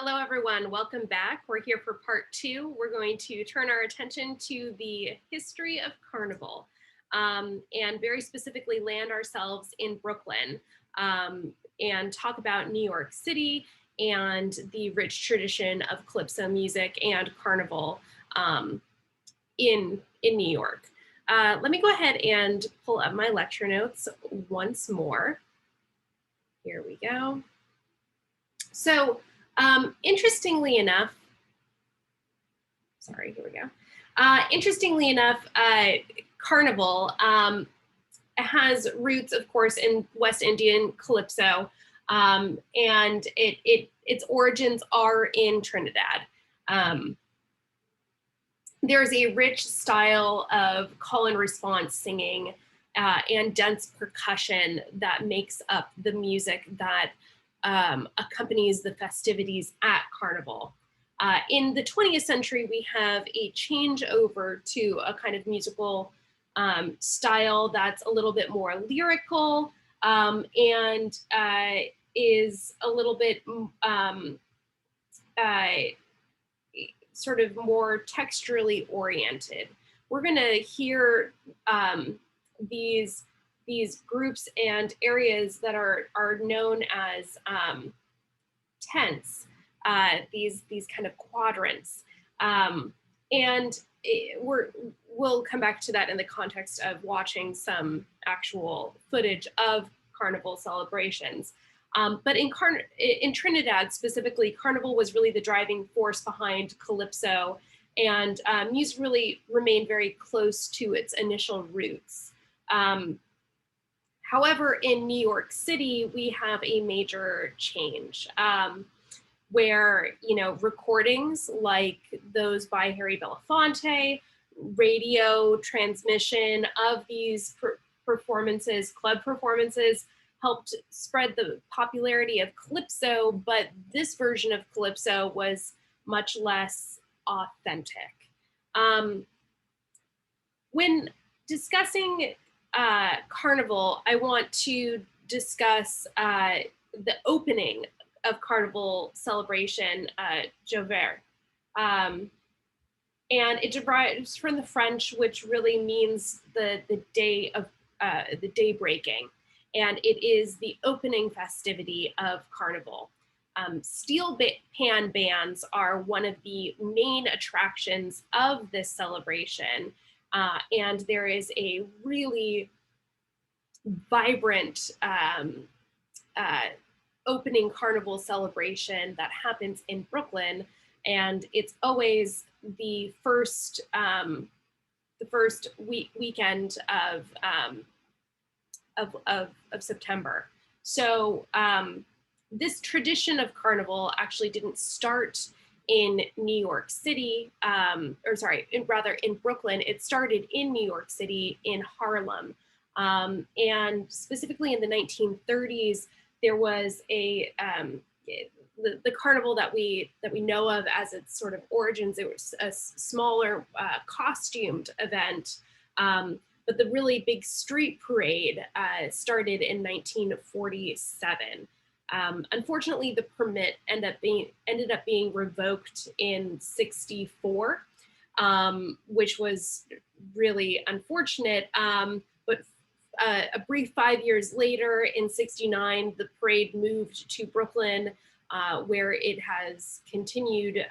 Hello, everyone. Welcome back. We're here for part two. We're going to turn our attention to the history of Carnival and very specifically land ourselves in Brooklyn and talk about New York City and the rich tradition of calypso music and Carnival um, in New York. Let me go ahead and pull up my lecture notes once more. Here we go. So, interestingly enough, here we go. Interestingly enough, Carnival has roots, of course, in West Indian calypso, and its origins are in Trinidad. There's a rich style of call and response singing and dense percussion that makes up the music that accompanies the festivities at Carnival. In the 20th century, we have a changeover to a kind of musical style that's a little bit more lyrical and is a little bit sort of more texturally oriented. We're going to hear these groups and areas that are known as tents, these kind of quadrants, and we'll come back to that in the context of watching some actual footage of Carnival celebrations. But in Trinidad specifically, Carnival was really the driving force behind calypso, and music really remained very close to its initial roots. However, in New York City, we have a major change where, recordings like those by Harry Belafonte, radio transmission of these performances, club performances, helped spread the popularity of calypso, but this version of calypso was much less authentic. When discussing Carnival, I want to discuss the opening of Carnival celebration, Juve. And it derives from the French, which really means the day of the day breaking. And it is the opening festivity of Carnival. Steel pan bands are one of the main attractions of this celebration. And there is a really vibrant opening Carnival celebration that happens in Brooklyn. And it's always the first weekend of September. So this tradition of Carnival actually didn't start in New York City, rather in Brooklyn. It started in New York City in Harlem. And specifically in the 1930s, there was the Carnival that we know of as its sort of origins. It was a smaller costumed event. But the really big street parade started in 1947. Unfortunately, the permit ended up being revoked in '64, which was really unfortunate. But a brief 5 years later, in '69, the parade moved to Brooklyn, where it has continued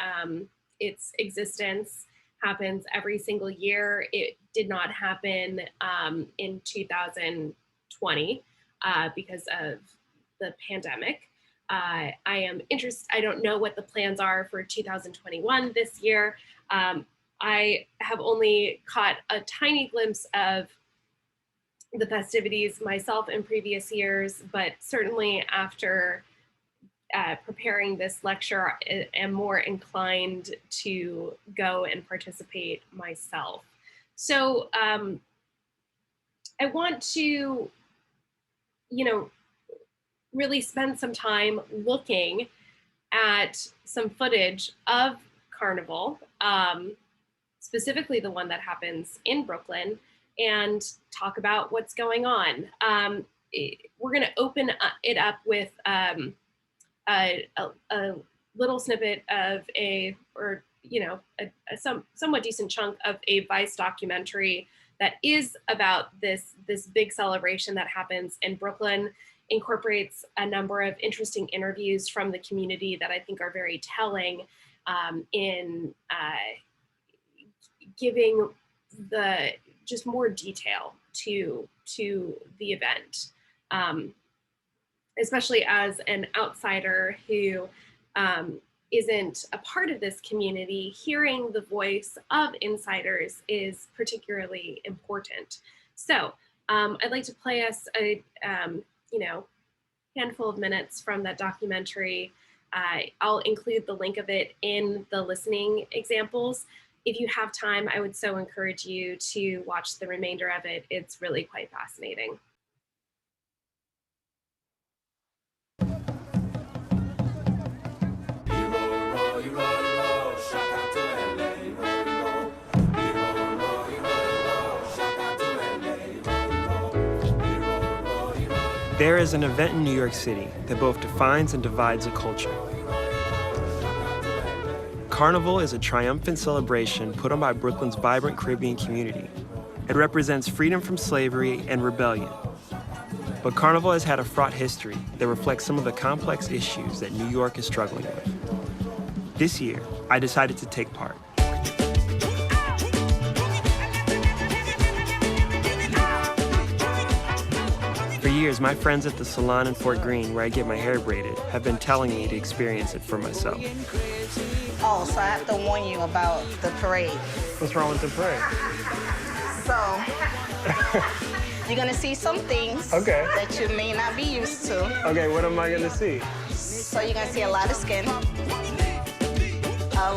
its existence. Happens every single year. It did not happen in 2020 because of the pandemic. I am interested. I don't know what the plans are for 2021 this year. I have only caught a tiny glimpse of the festivities myself in previous years, but certainly after preparing this lecture, I am more inclined to go and participate myself. So I want to, really spend some time looking at some footage of Carnival, specifically the one that happens in Brooklyn, and talk about what's going on. We're going to open it up with a little snippet of somewhat decent chunk of a Vice documentary that is about this big celebration that happens in Brooklyn. Incorporates a number of interesting interviews from the community that I think are very telling in giving the just more detail to the event, especially as an outsider who isn't a part of this community. Hearing the voice of insiders is particularly important. So I'd like to play us a handful of minutes from that documentary. I'll include the link of it in the listening examples. If you have time, I would so encourage you to watch the remainder of it. It's really quite fascinating. There is an event in New York City that both defines and divides a culture. Carnival is a triumphant celebration put on by Brooklyn's vibrant Caribbean community. It represents freedom from slavery and rebellion. But Carnival has had a fraught history that reflects some of the complex issues that New York is struggling with. This year, I decided to take part. For years, my friends at the salon in Fort Greene, where I get my hair braided, have been telling me to experience it for myself. Oh, so I have to warn you about the parade. What's wrong with the parade? So, you're gonna see some things that you may not be used to. Okay, what am I gonna see? So you're gonna see a lot of skin, a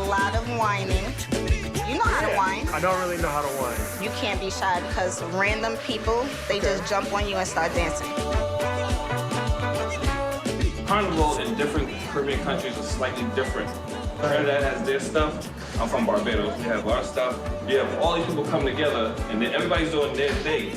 lot of whining. You know how to whine. I don't really know how to whine. You can't be shy because random people, they just jump on you and start dancing. Carnival in different Caribbean countries is slightly different. Trinidad has their stuff. I'm from Barbados. We have our stuff. You have all these people coming together, and then everybody's doing their thing.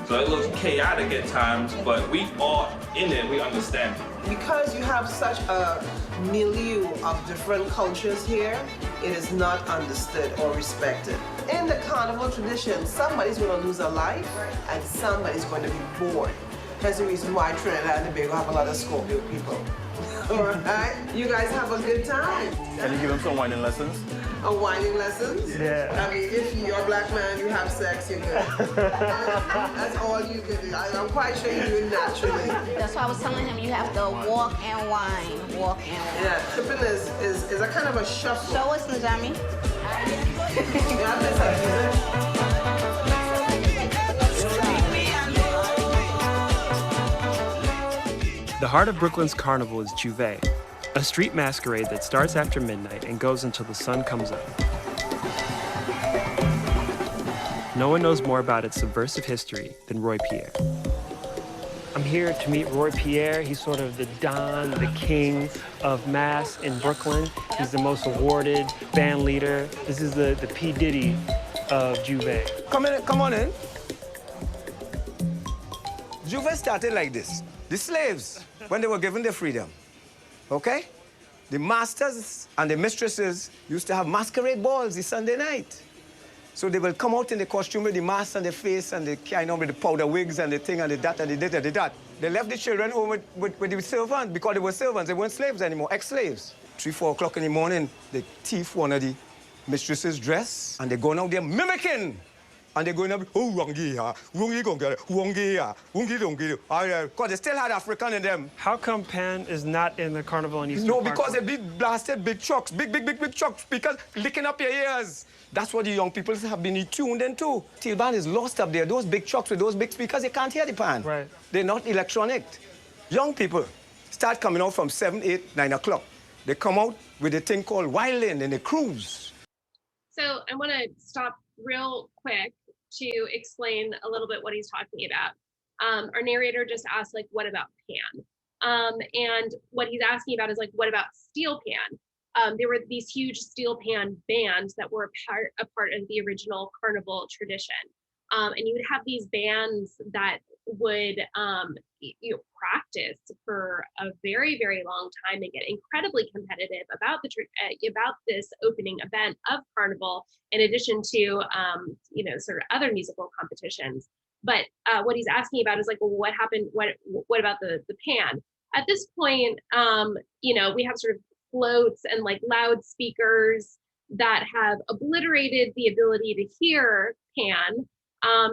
So it looks chaotic at times, but we all in it, we understand. Because you have such a milieu of different cultures here, it is not understood or respected. In the carnival tradition, somebody's going to lose a life and somebody's going to be born. That's the reason why Trinidad and Tobago have a lot of Scorpio people. All right? You guys have a good time. Can you give them some whining lessons? A whining lessons? Yeah. I mean, if you're a black man, you have sex, you're good. That's all you can do. I'm quite sure you do it naturally. That's why I was telling him you have to walk and whine, walk and whine. Yeah, tripping is a kind of a shuffle. Show us, Najami. Yeah, I play some music. The heart of Brooklyn's carnival is Juve, a street masquerade that starts after midnight and goes until the sun comes up. No one knows more about its subversive history than Roy Pierre. I'm here to meet Roy Pierre. He's sort of the Don, the king of mass in Brooklyn. He's the most awarded band leader. This is the P. Diddy of Juve. Come on in. Juve started like this. The slaves, when they were given their freedom, okay? The masters and the mistresses used to have masquerade balls the Sunday night. So they will come out in the costume with the mask and the face and the with the powder wigs and the thing and the that and the that and the that. They left the children home with the servants because they were servants. They weren't slaves anymore, ex-slaves. 3, 4 o'clock in the morning, they thief one of the mistresses' dress and they're going out there mimicking. And they're going up, oh, wongi gonna get it, wongi don't get it. Because they still had African in them. How come Pan is not in the carnival in Eastern No, Parkway? because they blasted big trucks, big trucks, because licking up your ears. That's what the young people have been tuned into. Tilban is lost up there. Those big trucks with those big speakers, they can't hear the pan. Right. They're not electronic. Young people start coming out from 7, 8, 9 o'clock. They come out with a thing called wilding and they cruise. So I want to stop real quick to explain a little bit what he's talking about. Our narrator just asked, like, what about Pan? And what he's asking about is, like, what about steel pan? There were these huge steel pan bands that were a part of the original carnival tradition. And you would have these bands that would practice for a very, very long time and get incredibly competitive about about this opening event of Carnival, in addition to sort of other musical competitions. But what he's asking about is like, well, what happened? What about the pan? At this point, we have sort of floats and like loudspeakers that have obliterated the ability to hear pan.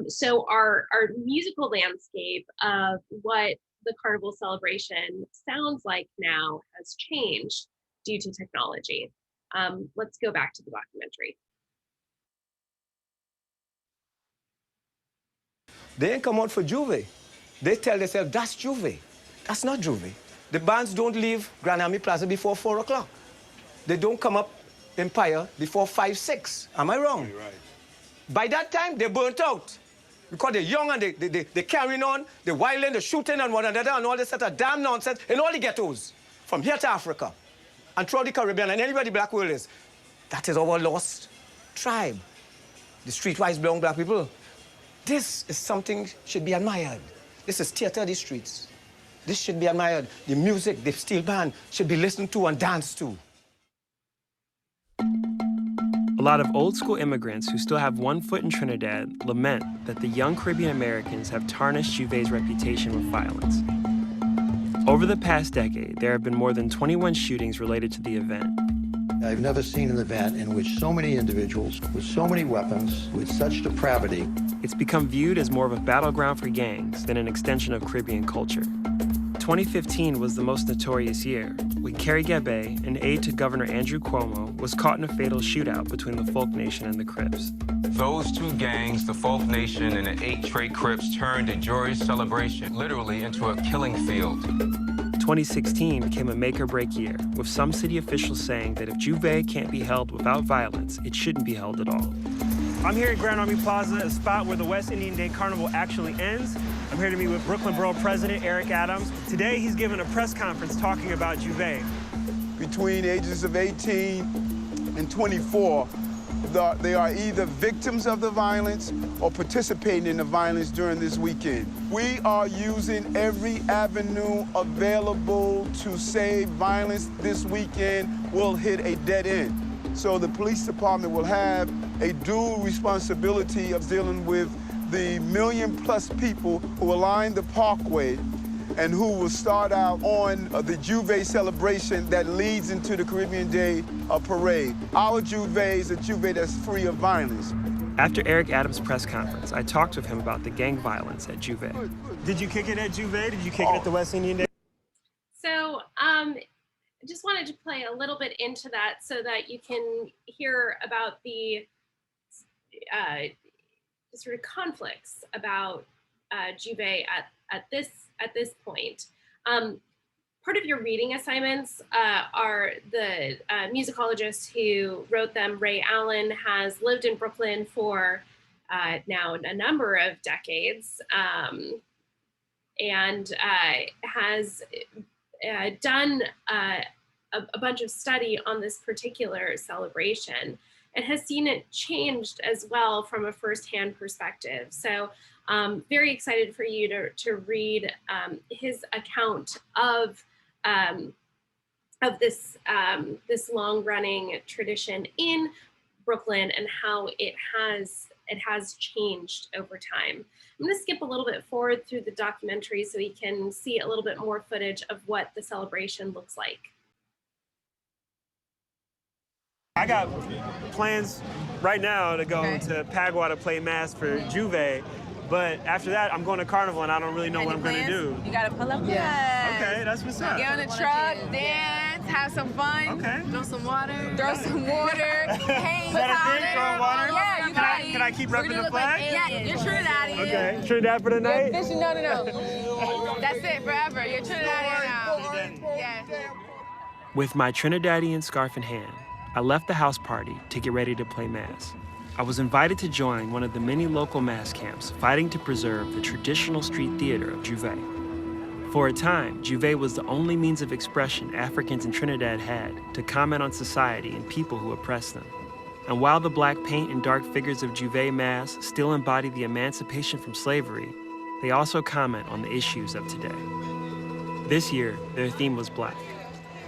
So our musical landscape of what the Carnival celebration sounds like now has changed due to technology. Let's go back to the documentary. They ain't come out for Juve. They tell themselves, that's Juve. That's not Juve. The bands don't leave Grand Army Plaza before 4 o'clock. They don't come up Empire before 5, 6. Am I wrong? You're right. By that time, they're burnt out. Because they're young and they're carrying on, they're wilding, they're shooting on one another and all this sort of damn nonsense in all the ghettos, from here to Africa, and throughout the Caribbean and anywhere the black world is. That is our lost tribe. The streetwise young black people. This is something should be admired. This is theater of the streets. This should be admired. The music, the steel band should be listened to and danced to. A lot of old-school immigrants who still have one foot in Trinidad lament that the young Caribbean Americans have tarnished Juve's reputation with violence. Over the past decade, there have been more than 21 shootings related to the event. I've never seen an event in which so many individuals with so many weapons, with such depravity. It's become viewed as more of a battleground for gangs than an extension of Caribbean culture. 2015 was the most notorious year, when Carrie Gabbay, an aide to Governor Andrew Cuomo, was caught in a fatal shootout between the Folk Nation and the Crips. Those two gangs, the Folk Nation and the 8 Trey Crips, turned a joyous celebration literally into a killing field. 2016 became a make-or-break year, with some city officials saying that if Juve can't be held without violence, it shouldn't be held at all. I'm here at Grand Army Plaza, a spot where the West Indian Day Carnival actually ends. I'm here to meet with Brooklyn Borough President Eric Adams. Today, he's giving a press conference talking about Juve. Between ages of 18 and 24, they are either victims of the violence or participating in the violence during this weekend. We are using every avenue available to say violence this weekend will hit a dead end. So the police department will have a dual responsibility of dealing with the 1 million+ people who will line the parkway and who will start out on the Juve celebration that leads into the Caribbean Day Parade. Our Juve is a Juve that's free of violence. After Eric Adams' press conference, I talked with him about the gang violence at Juve. Did you kick it at Juve? Did you kick it at the West Indian Day? So, just wanted to play a little bit into that so that you can hear about the sort of conflicts about Juve at this point. Part of your reading assignments are the musicologist who wrote them. Ray Allen has lived in Brooklyn for now a number of decades and has done a bunch of study on this particular celebration and has seen it changed as well from a firsthand perspective. So very excited for you to read his account of this long-running tradition in Brooklyn and how it has changed over time. I'm going to skip a little bit forward through the documentary so you can see a little bit more footage of what the celebration looks like. I got plans right now to go to Pagua to play mass for Juve, but after that, I'm going to Carnival and I don't really know what I'm going to do. You got to pull up. Yeah. Okay, that's what's up. Get on the truck, dance, have some fun. Okay. Throw some water. Hang Is that a thing, throwing water? Yeah, you got it. Can I keep repping the flag? Yeah, you're Trinidadian. Okay, Trinidad for the night? No. That's it, forever. You're Trinidadian now. Yeah. With my Trinidadian scarf in hand, I left the house party to get ready to play mass. I was invited to join one of the many local mass camps fighting to preserve the traditional street theater of Juve. For a time, Juve was the only means of expression Africans in Trinidad had to comment on society and people who oppressed them. And while the black paint and dark figures of Juve mass still embody the emancipation from slavery, they also comment on the issues of today. This year, their theme was Black.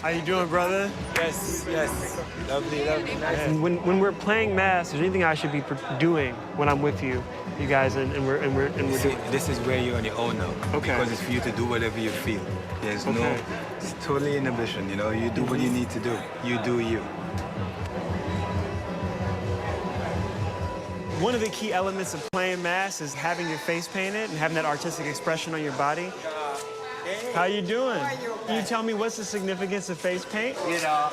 How you doing, brother? Yes, yes. Lovely, lovely. Nice. When we're playing Mass, is there anything I should be doing when I'm with you guys, and we're doing? This is where you're on your own now. Okay. Because it's for you to do whatever you feel. There's no, it's totally inhibition, you know? You do what you need to do. You do you. One of the key elements of playing Mass is having your face painted and having that artistic expression on your body. How you doing? Can you tell me what's the significance of face paint? You know,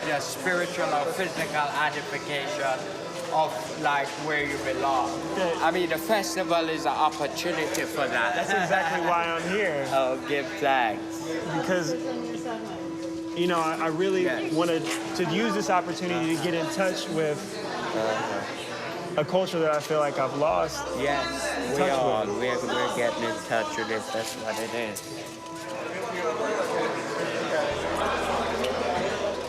the spiritual or physical identification of like where you belong. Okay. I mean, the festival is an opportunity for that. That's exactly why I'm here. Oh, give thanks. Because, you know, I really wanted to use this opportunity to get in touch with a culture that I feel like I've lost. Yes, we're getting in touch with it. That's what it is.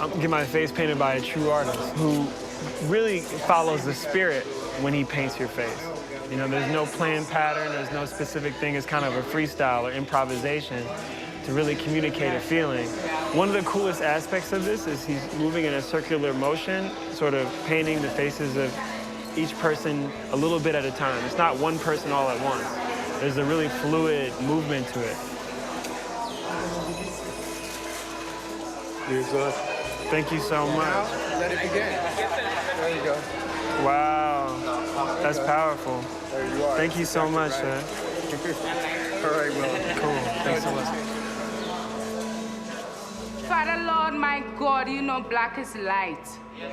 I'm gonna get my face painted by a true artist who really follows the spirit when he paints your face. You know, there's no planned pattern, there's no specific thing. It's kind of a freestyle or improvisation to really communicate a feeling. One of the coolest aspects of this is he's moving in a circular motion, sort of painting the faces of each person a little bit at a time. It's not one person all at once. There's a really fluid movement to it. Thank you so much. Let it begin. There you go. Wow, that's powerful. There you are. Thank you so much, man. All right, well. Cool, thanks so much. Father, Lord, my God, you know Black is light.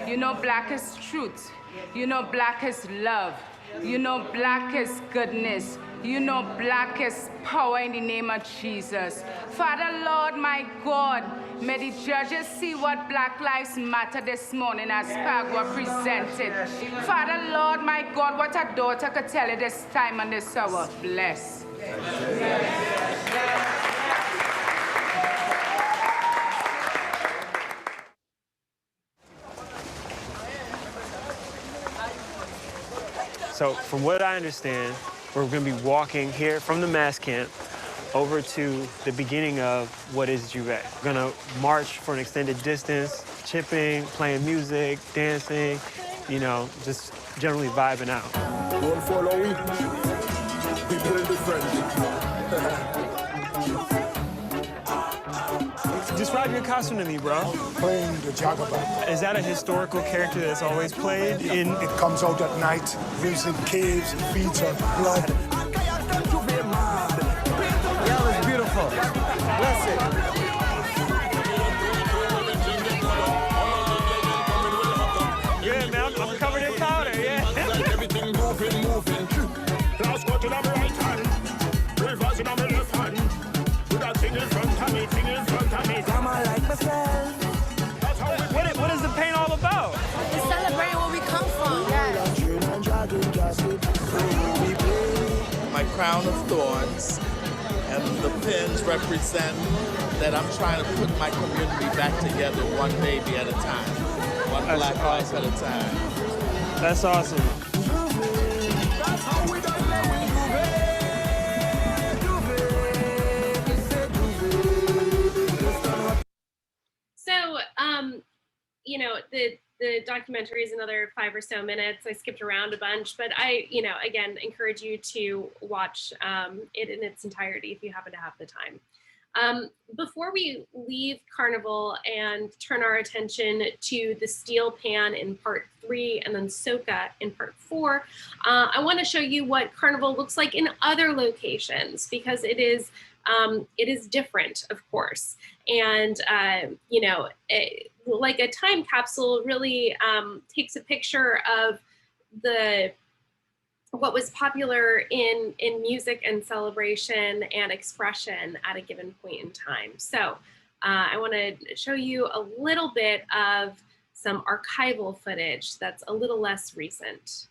You know Black is truth. You know Black is love. You know Black is goodness. You know Black is power in the name of Jesus. Father, Lord, my God, may the judges see what Black Lives Matter this morning as Pagua presented. Father, Lord, my God, what a daughter could tell you this time and this hour. Bless. So from what I understand, we're going to be walking here from the Mass camp over to the beginning of what is Juve. We're going to march for an extended distance, chipping, playing music, dancing, you know, just generally vibing out. Don't follow me. We build different. Describe your costume to me, bro. Playing the Jagaban. Is that a historical character that's always played in? It comes out at night, lives in caves, and feeds on blood. Yo, it's beautiful. Bless it. Yeah, man, I'm covered in powder, yeah. Everything moving. Last got in my right hand, reverse in my left hand. With that thing in front of me, What is the paint all about? It's celebrating where we come from. My crown of thorns and the pins represent that I'm trying to put my community back together one baby at a time, one Black life at a time. That's awesome. So, you know, the documentary is another 5 or so minutes. I skipped around a bunch, but I, you know, again, encourage you to watch it in its entirety if you happen to have the time. Before we leave Carnival and turn our attention to the steel pan in part 3 and then Soca in part 4, I want to show you what Carnival looks like in other locations, because it is different, of course. And, you know, like a time capsule really takes a picture of what was popular in music and celebration and expression at a given point in time. So I want to show you a little bit of some archival footage that's a little less recent.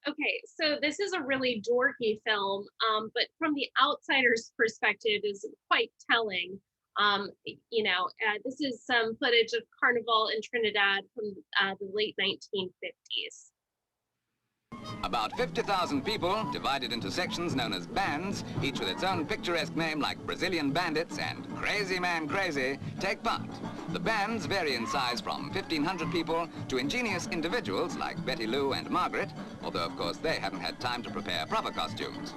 Okay, so this is a really dorky film, but from the outsider's perspective is quite telling. You know, this is some footage of Carnival in Trinidad from the late 1950s. About 50,000 people, divided into sections known as bands, each with its own picturesque name like Brazilian Bandits and Crazy Man Crazy, take part. The bands vary in size from 1,500 people to ingenious individuals like Betty Lou and Margaret, although of course they haven't had time to prepare proper costumes.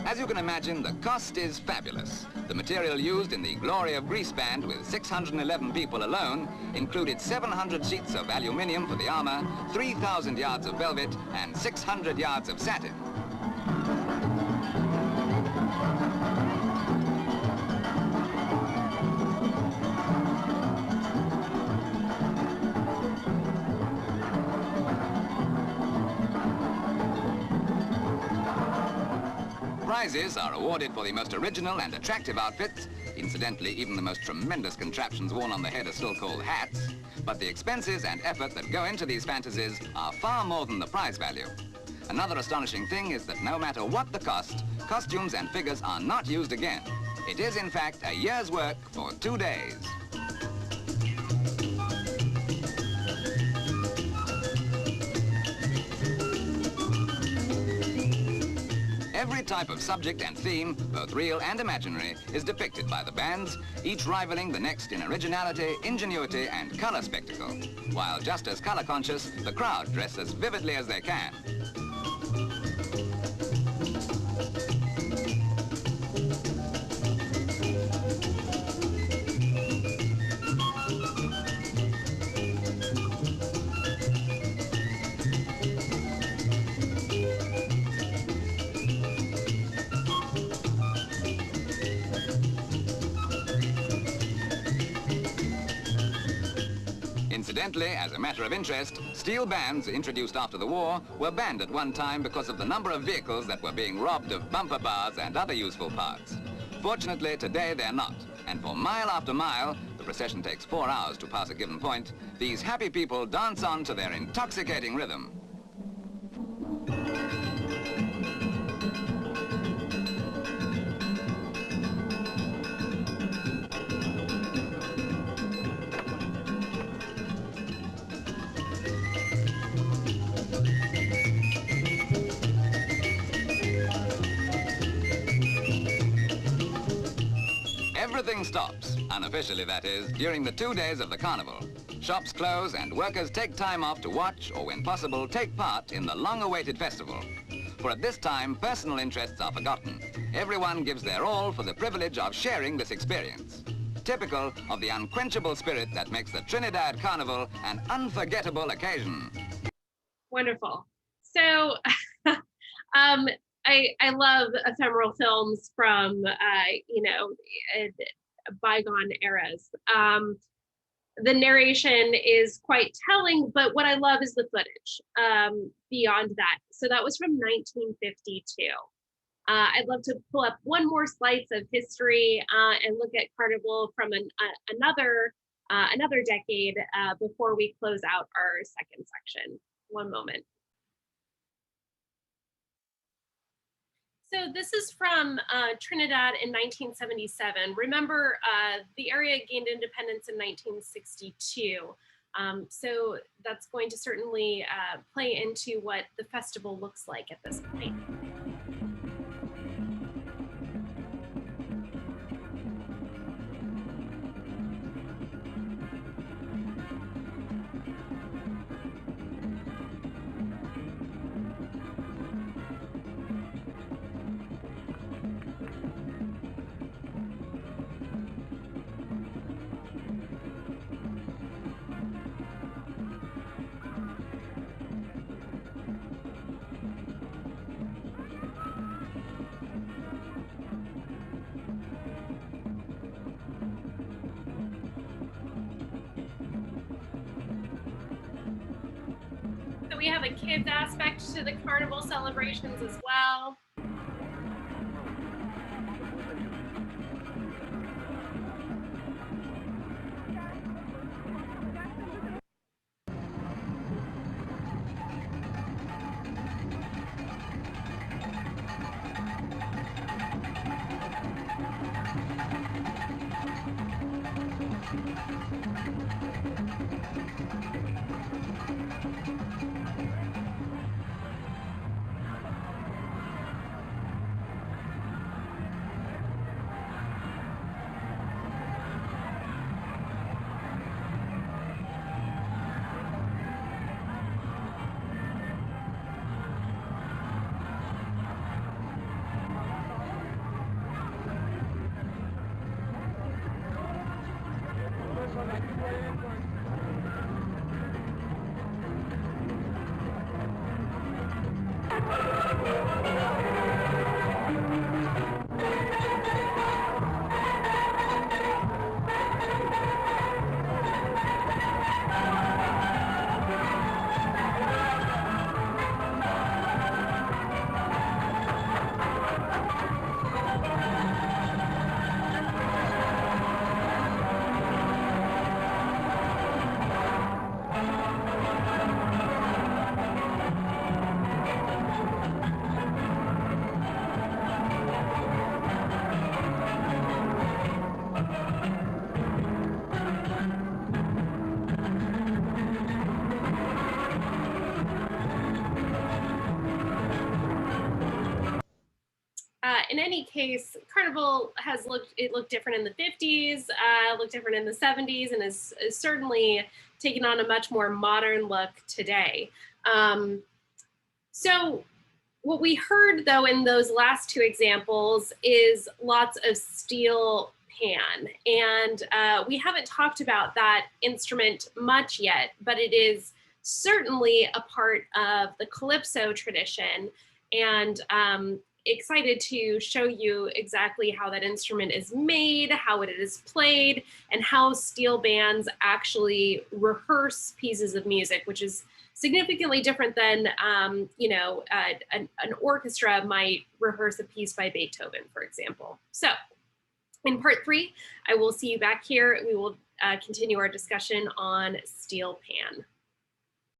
As you can imagine, the cost is fabulous. The material used in the Glory of Greece band with 611 people alone included 700 sheets of aluminium for the armor, 3,000 yards of velvet, and 600 yards of satin. Prizes are awarded for the most original and attractive outfits. Incidentally, even the most tremendous contraptions worn on the head are still called hats. But the expenses and effort that go into these fantasies are far more than the prize value. Another astonishing thing is that no matter what the cost, costumes and figures are not used again. It is, in fact, a year's work for 2 days. Every type of subject and theme, both real and imaginary, is depicted by the bands, each rivaling the next in originality, ingenuity, and color spectacle. While just as color conscious, the crowd dress as vividly as they can. Incidentally, as a matter of interest, steel bands introduced after the war were banned at one time because of the number of vehicles that were being robbed of bumper bars and other useful parts. Fortunately, today they're not. And for mile after mile, the procession takes 4 hours to pass a given point, these happy people dance on to their intoxicating rhythm. Everything stops, unofficially that is, during the 2 days of the carnival. Shops close and workers take time off to watch or, when possible, take part in the long-awaited festival. For at this time, personal interests are forgotten. Everyone gives their all for the privilege of sharing this experience. Typical of the unquenchable spirit that makes the Trinidad Carnival an unforgettable occasion. Wonderful. So, I love ephemeral films from, bygone eras. The narration is quite telling, but what I love is the footage beyond that. So that was from 1952. I'd love to pull up one more slice of history and look at Carnival from another decade before we close out our second section. One moment. So this is from Trinidad in 1977. Remember, the area gained independence in 1962. So that's going to certainly play into what the festival looks like at this point. We have a kids aspect to the carnival celebrations as well. In any case, Carnival has looked different in the 50s, looked different in the 70s, and is certainly taken on a much more modern look today. So what we heard, though, in those last two examples is lots of steel pan. And we haven't talked about that instrument much yet, but it is certainly a part of the calypso tradition. And excited to show you exactly how that instrument is made, how it is played, and how steel bands actually rehearse pieces of music, which is significantly different than, an orchestra might rehearse a piece by Beethoven, for example. So in part 3, I will see you back here. We will continue our discussion on steel pan.